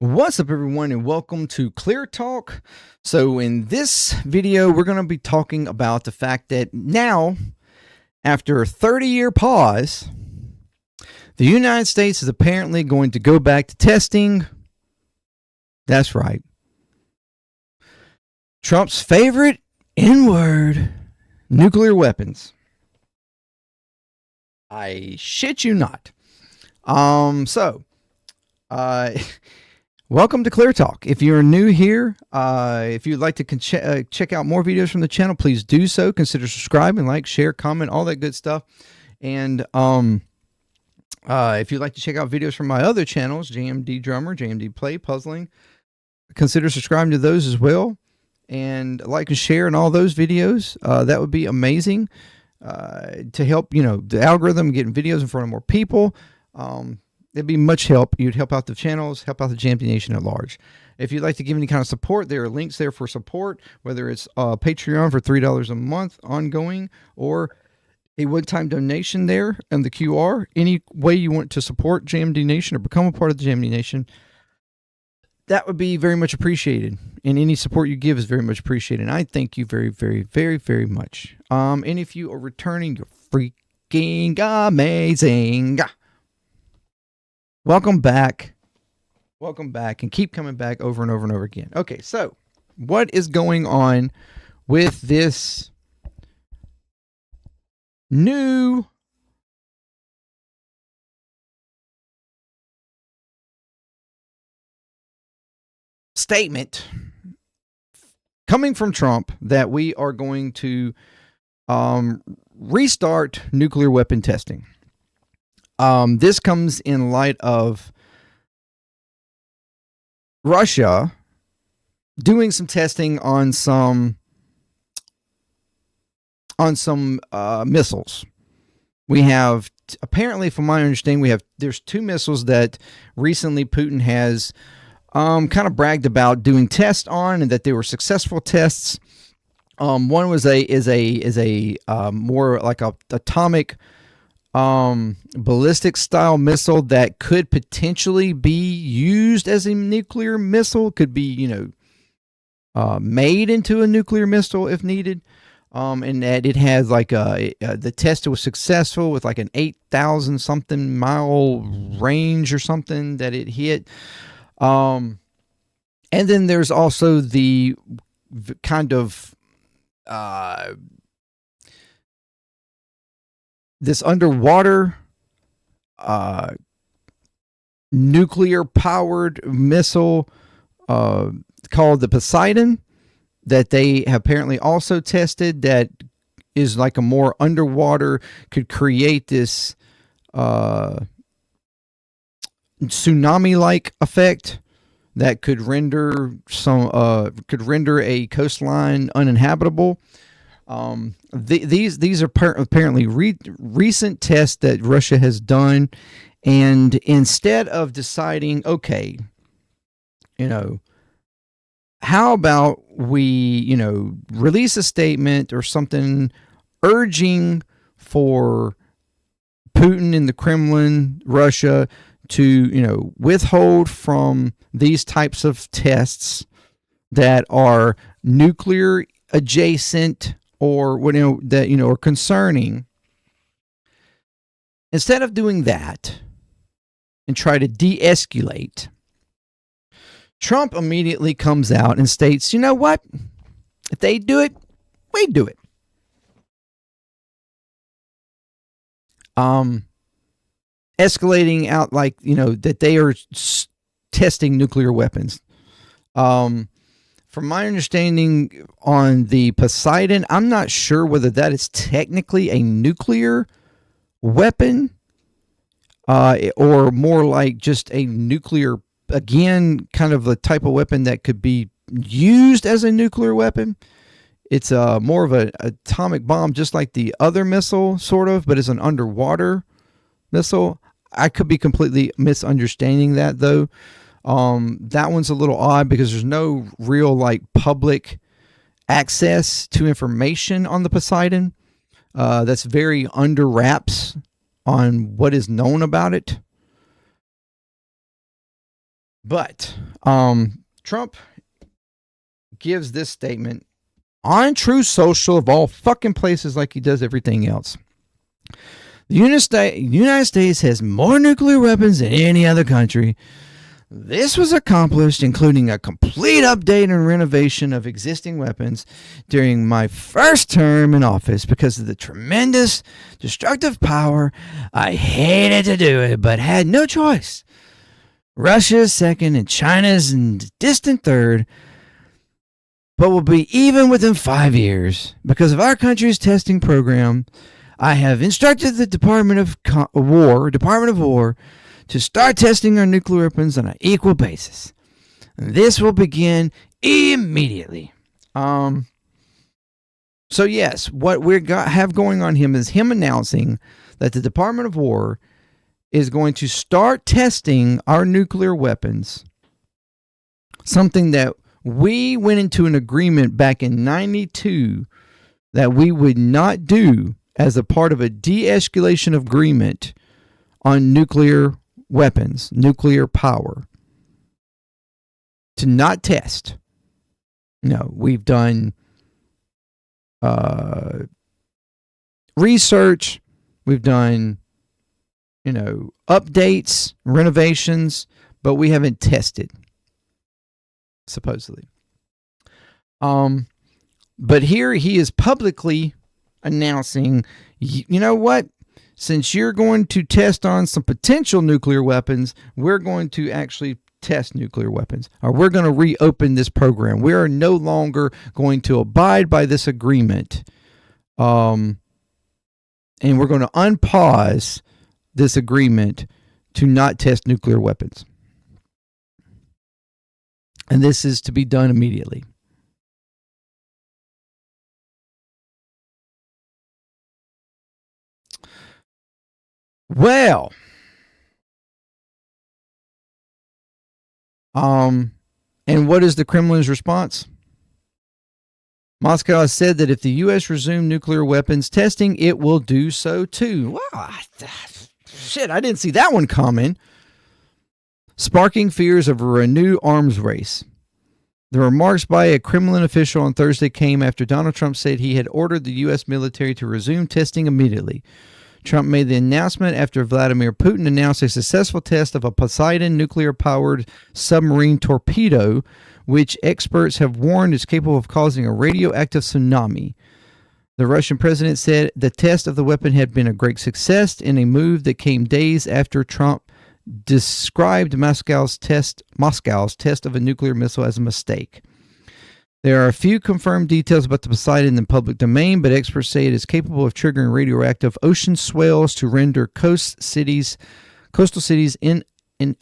What's up, everyone, and welcome to ClearTalk. So in this video, we're going to be talking about the fact that now, after a 30-year pause, the United States is apparently going to go back to testing. That's right. Trump's favorite N-word, nuclear weapons. I shit you not. Welcome to ClearTalk. If you're new here, if you'd like to check out more videos from the channel, please do so. Consider subscribing, like, share, comment, all that good stuff. And if you'd like to check out videos from my other channels, JMD Drummer, JMDPLAY, Puzzling, consider subscribing to those as well. And like and share in all those videos. That would be amazing to help, the algorithm getting videos in front of more people. It'd be much help. You'd help out the channels, help out the JMD Nation at large. If you'd like to give any kind of support, there are links there for support, whether it's Patreon for $3 a month ongoing or a one-time donation there and the QR. Any way you want to support JMD Nation or become a part of the JMD Nation, that would be very much appreciated. And any support you give is very much appreciated. And I thank you very, very, very, very much. And if you are returning, you're freaking amazing. Welcome back. Welcome back, and keep coming back over and over and over again. Okay, so what is going on with this new statement coming from Trump that we are going to restart nuclear weapon testing? This comes in light of Russia doing some testing on some missiles. We have, apparently, from my understanding, there's two missiles that recently Putin has kind of bragged about doing tests on, and that they were successful tests. One was more like a atomic ballistic style missile that could potentially be used as a nuclear missile, could be, made into a nuclear missile if needed. And that it has like the test was successful with like an 8,000 something mile range or something that it hit. And then there's also the kind of this underwater nuclear powered missile called the Poseidon that they have apparently also tested, that is like a more underwater, could create this tsunami like effect that could render a coastline uninhabitable. These are apparently recent tests that Russia has done, and instead of deciding, okay, how about we, release a statement or something urging for Putin and the Kremlin, Russia, to, withhold from these types of tests that are nuclear adjacent or are concerning. Instead of doing that and try to de-escalate, Trump immediately comes out and states, you know what? If they do it, we do it. Escalating out like, that they are testing nuclear weapons. From my understanding on the Poseidon, I'm not sure whether that is technically a nuclear weapon or more like just a nuclear, again, kind of the type of weapon that could be used as a nuclear weapon. It's more of an atomic bomb, just like the other missile, sort of, but it's an underwater missile. I could be completely misunderstanding that, though. That one's a little odd because there's no real public access to information on the Poseidon. That's very under wraps on what is known about it. But Trump gives this statement on True Social of all fucking places like he does everything else. The United States has more nuclear weapons than any other country. This was accomplished including a complete update and renovation of existing weapons during my first term in office because of the tremendous destructive power. I hated to do it, but had no choice. Russia's second and China's distant third, but will be even within 5 years. Because of our country's testing program, I have instructed the Department of War to start testing our nuclear weapons on an equal basis. This will begin immediately. So yes, what we have going on him is him announcing that the Department of War is going to start testing our nuclear weapons. Something that we went into an agreement back in 92 that we would not do as a part of a de-escalation agreement on nuclear weapons, nuclear power, to not test. No, we've done research, we've done, updates, renovations, but we haven't tested, supposedly. But here he is publicly announcing, you know what? Since you're going to test on some potential nuclear weapons, we're going to actually test nuclear weapons, or we're going to reopen this program. We are no longer going to abide by this agreement, and we're going to unpause this agreement to not test nuclear weapons. And this is to be done immediately. Well, and what is the Kremlin's response? Moscow has said that if the U.S. resume nuclear weapons testing, it will do so too. Wow, shit, I didn't see that one coming. Sparking fears of a renewed arms race. The remarks by a Kremlin official on Thursday came after Donald Trump said he had ordered the U.S. military to resume testing immediately. Trump made the announcement after Vladimir Putin announced a successful test of a Poseidon nuclear-powered submarine torpedo, which experts have warned is capable of causing a radioactive tsunami. The Russian president said the test of the weapon had been a great success in a move that came days after Trump described Moscow's test of a nuclear missile as a mistake. There are a few confirmed details about the Poseidon in the public domain, but experts say it is capable of triggering radioactive ocean swells to render coastal cities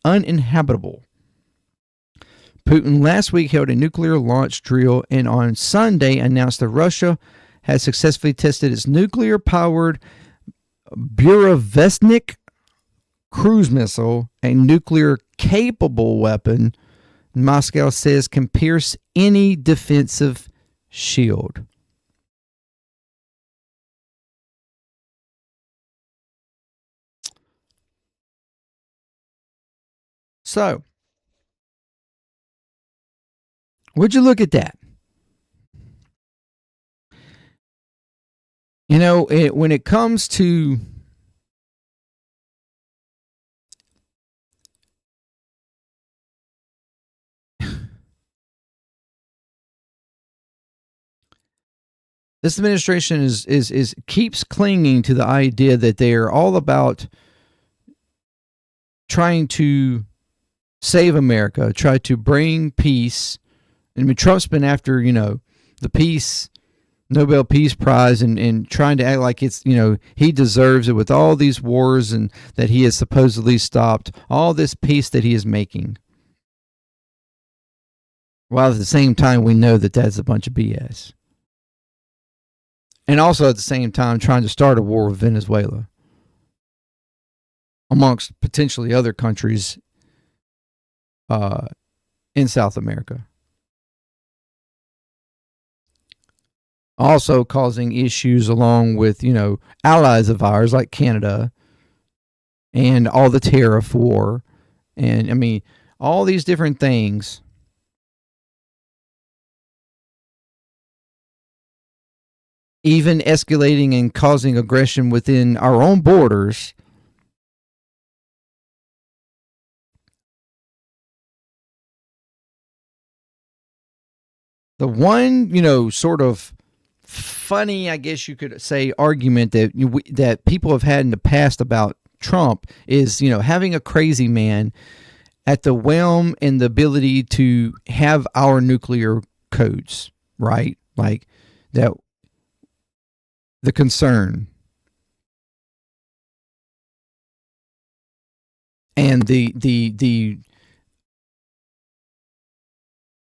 uninhabitable. Putin last week held a nuclear launch drill and on Sunday announced that Russia has successfully tested its nuclear-powered Burevestnik cruise missile, a nuclear-capable weapon Moscow says can pierce any defensive shield. So, would you look at that? When it comes to this administration is keeps clinging to the idea that they are all about trying to save America, try to bring peace. I mean, Trump's been after, the peace, Nobel Peace Prize and trying to act like it's, he deserves it with all these wars and that he has supposedly stopped, all this peace that he is making. While at the same time, we know that that's a bunch of BS. And also at the same time, trying to start a war with Venezuela, amongst potentially other countries in South America. Also causing issues along with, allies of ours like Canada and all the tariff war. And, all these different things, even escalating and causing aggression within our own borders, the one, sort of funny, I guess you could say, argument that people have had in the past about Trump is, having a crazy man at the whim and the ability to have our nuclear codes, right? Like that, the concern and the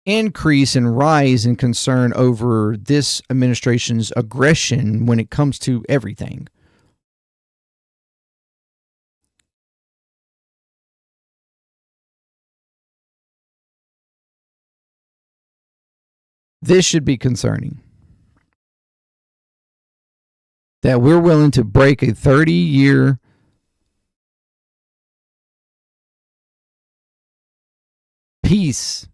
increase and rise in concern over this administration's aggression when it comes to everything. This should be concerning. That we're willing to break a 30-year peace,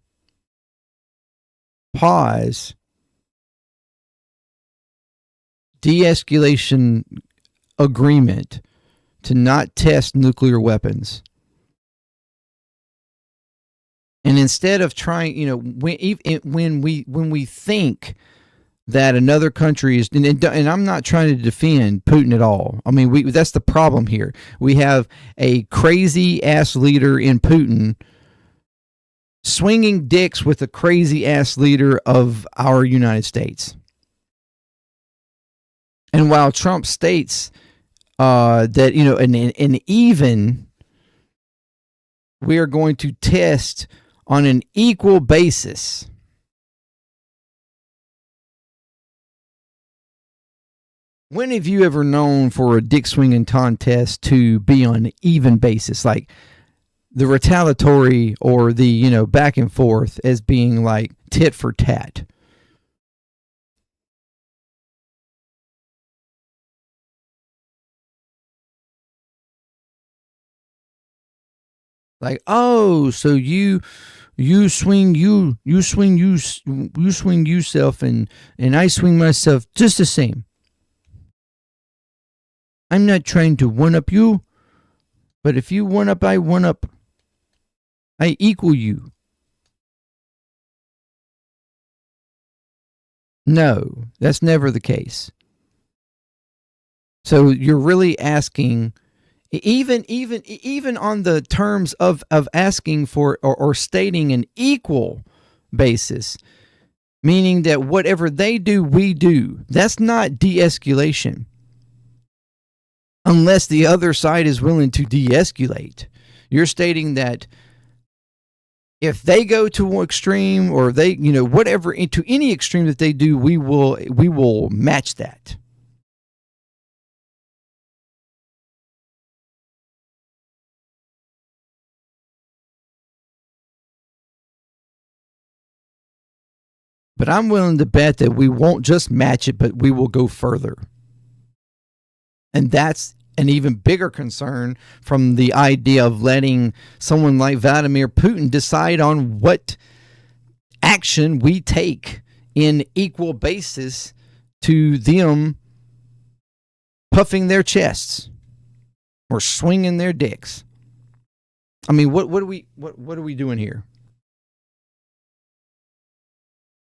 pause, de-escalation agreement to not test nuclear weapons. And instead of trying, when we think that another country is, and I'm not trying to defend Putin at all. I mean, that's the problem here. We have a crazy ass leader in Putin swinging dicks with a crazy ass leader of our United States. And while Trump states that, and even we are going to test on an equal basis. When have you ever known for a dick swinging contest to be on an even basis? Like the retaliatory or the, back and forth as being like tit for tat. Like, oh, so you swing yourself and I swing myself just the same. I'm not trying to one up you, but if you one up, I one up. I equal you. No, that's never the case. So you're really asking, even on the terms of asking for or stating an equal basis, meaning that whatever they do, we do. That's not de-escalation. Unless the other side is willing to de-escalate. You're stating that if they go to one extreme or they, whatever, to any extreme that they do, we will match that. But I'm willing to bet that we won't just match it, but we will go further. And that's an even bigger concern from the idea of letting someone like Vladimir Putin decide on what action we take in equal basis to them puffing their chests or swinging their dicks. I mean, what are we doing here?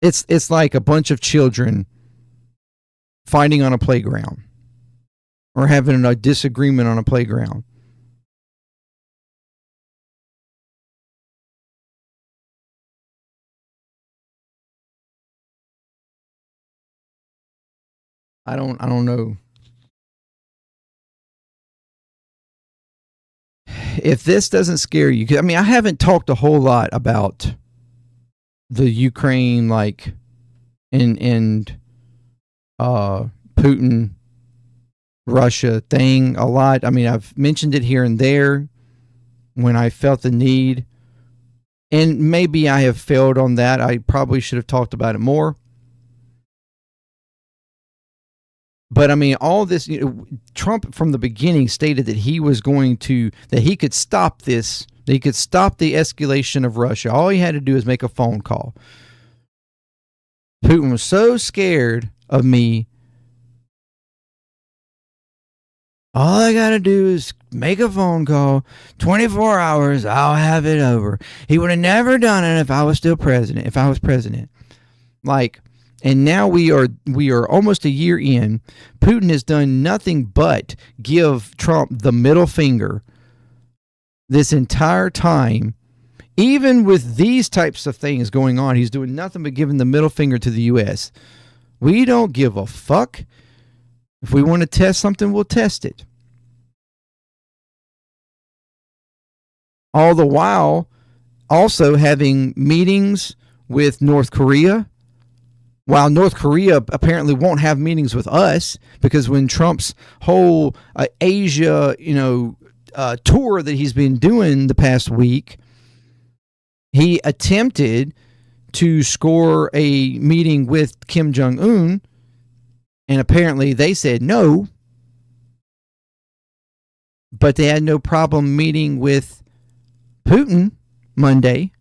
It's like a bunch of children fighting on a playground. Or having a disagreement on a playground. I don't know. If this doesn't scare you, I mean, I haven't talked a whole lot about the Ukraine, like, and Putin, Russia thing a lot. I mean, I've mentioned it here and there when I felt the need. And maybe I have failed on that. I probably should have talked about it more. But I mean, all this, Trump from the beginning stated that he was that he could stop this, that he could stop the escalation of Russia. All he had to do is make a phone call. Putin was so scared of me. All I got to do is make a phone call. 24 hours, I'll have it over. He would have never done it if I was still president, if I was president. Like, and now we are almost a year in. Putin has done nothing but give Trump the middle finger this entire time. Even with these types of things going on, he's doing nothing but giving the middle finger to the U.S. We don't give a fuck. If we want to test something, we'll test it. All the while also having meetings with North Korea, while North Korea apparently won't have meetings with us, because when Trump's whole Asia, tour that he's been doing the past week, he attempted to score a meeting with Kim Jong-un, and apparently they said no, but they had no problem meeting with Putin Monday.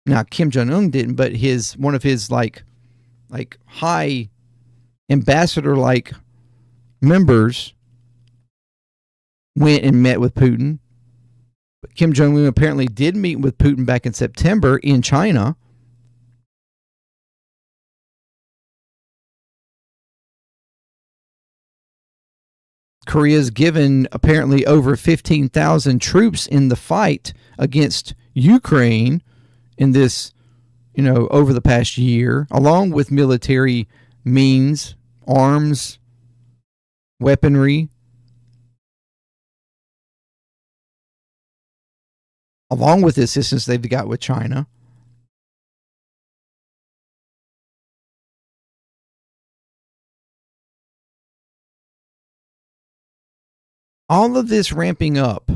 Now Kim Jong-un didn't, but one of his like high ambassador like members went and met with Putin. But Kim Jong-un apparently did meet with Putin back in September in China. Korea's given apparently over 15,000 troops in the fight against Ukraine in this, over the past year, along with military means, arms, weaponry, along with the assistance they've got with China. All of this ramping up,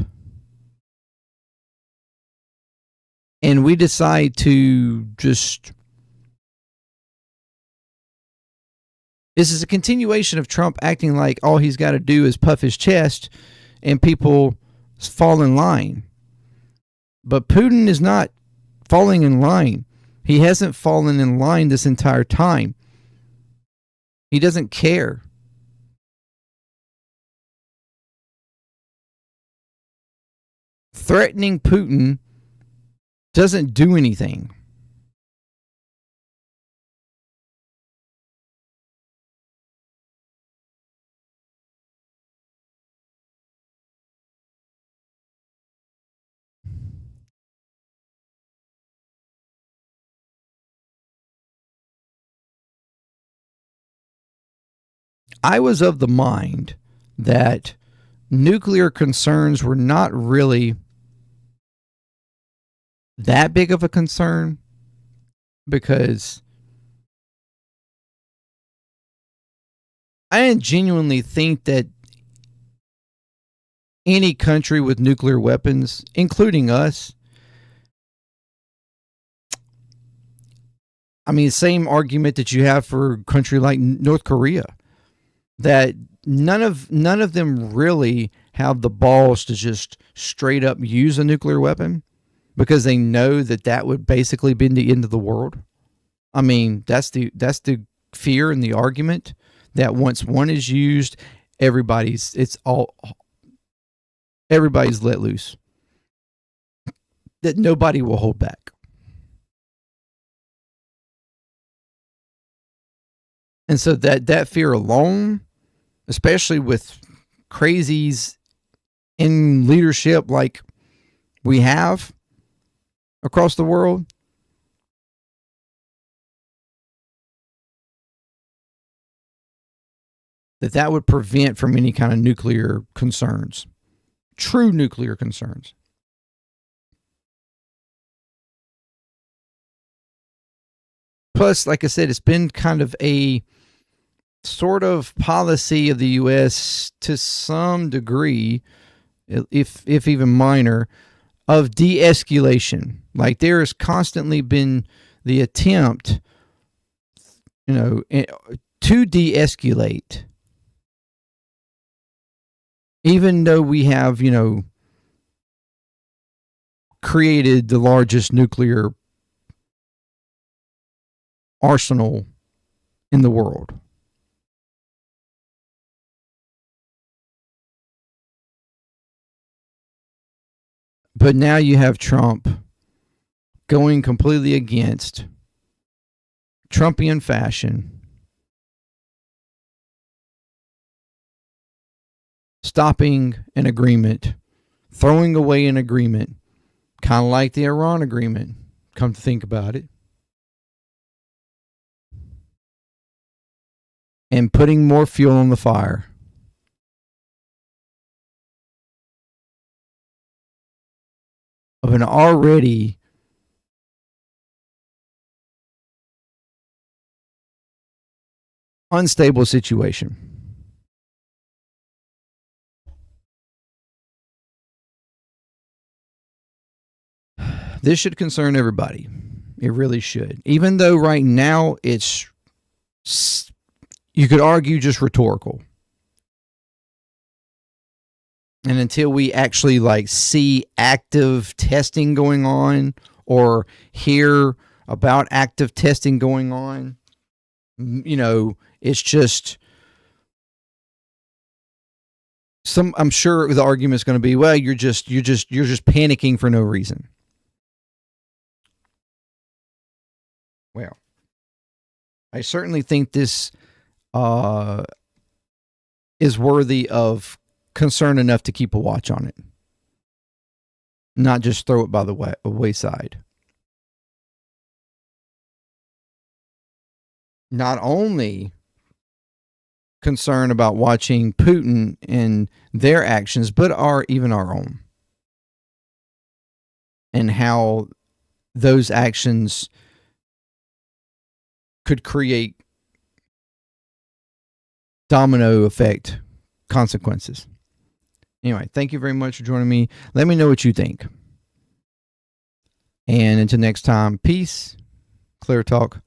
and we decide to just... This is a continuation of Trump acting like all he's got to do is puff his chest and people fall in line. But Putin is not falling in line. He hasn't fallen in line this entire time. He doesn't care. Threatening Putin doesn't do anything. I was of the mind that nuclear concerns were not really that big of a concern, because I didn't genuinely think that any country with nuclear weapons, including us, I mean, same argument that you have for a country like North Korea, that none of them really have the balls to just straight up use a nuclear weapon, because they know that would basically be the end of the world. I mean, that's the fear and the argument, that once one is used, everybody's let loose, that nobody will hold back. And so that fear alone, especially with crazies in leadership like we have across the world, that would prevent from any kind of nuclear concerns, true nuclear concerns. Plus, like I said, it's been kind of a sort of policy of the U.S. to some degree, if even minor, of de-escalation. Like, there has constantly been the attempt, to de-escalate, even though we have, created the largest nuclear arsenal in the world. But now you have Trump going completely against Trumpian fashion, stopping an agreement, throwing away an agreement, kind of like the Iran agreement, come to think about it, and putting more fuel on the fire. Of an already unstable situation. This should concern everybody. It really should. Even though right now it's, you could argue, just rhetorical. And until we actually see active testing going on or hear about active testing going on, it's just I'm sure the argument is going to be, well, you're just panicking for no reason. Well, I certainly think this is worthy of concern enough to keep a watch on it, not just throw it by the wayside. Not only concern about watching Putin and their actions, but even our own, and how those actions could create domino effect consequences. Anyway, thank you very much for joining me. Let me know what you think. And until next time, peace. ClearTalk.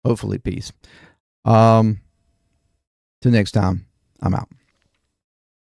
Hopefully peace. Till next time, I'm out.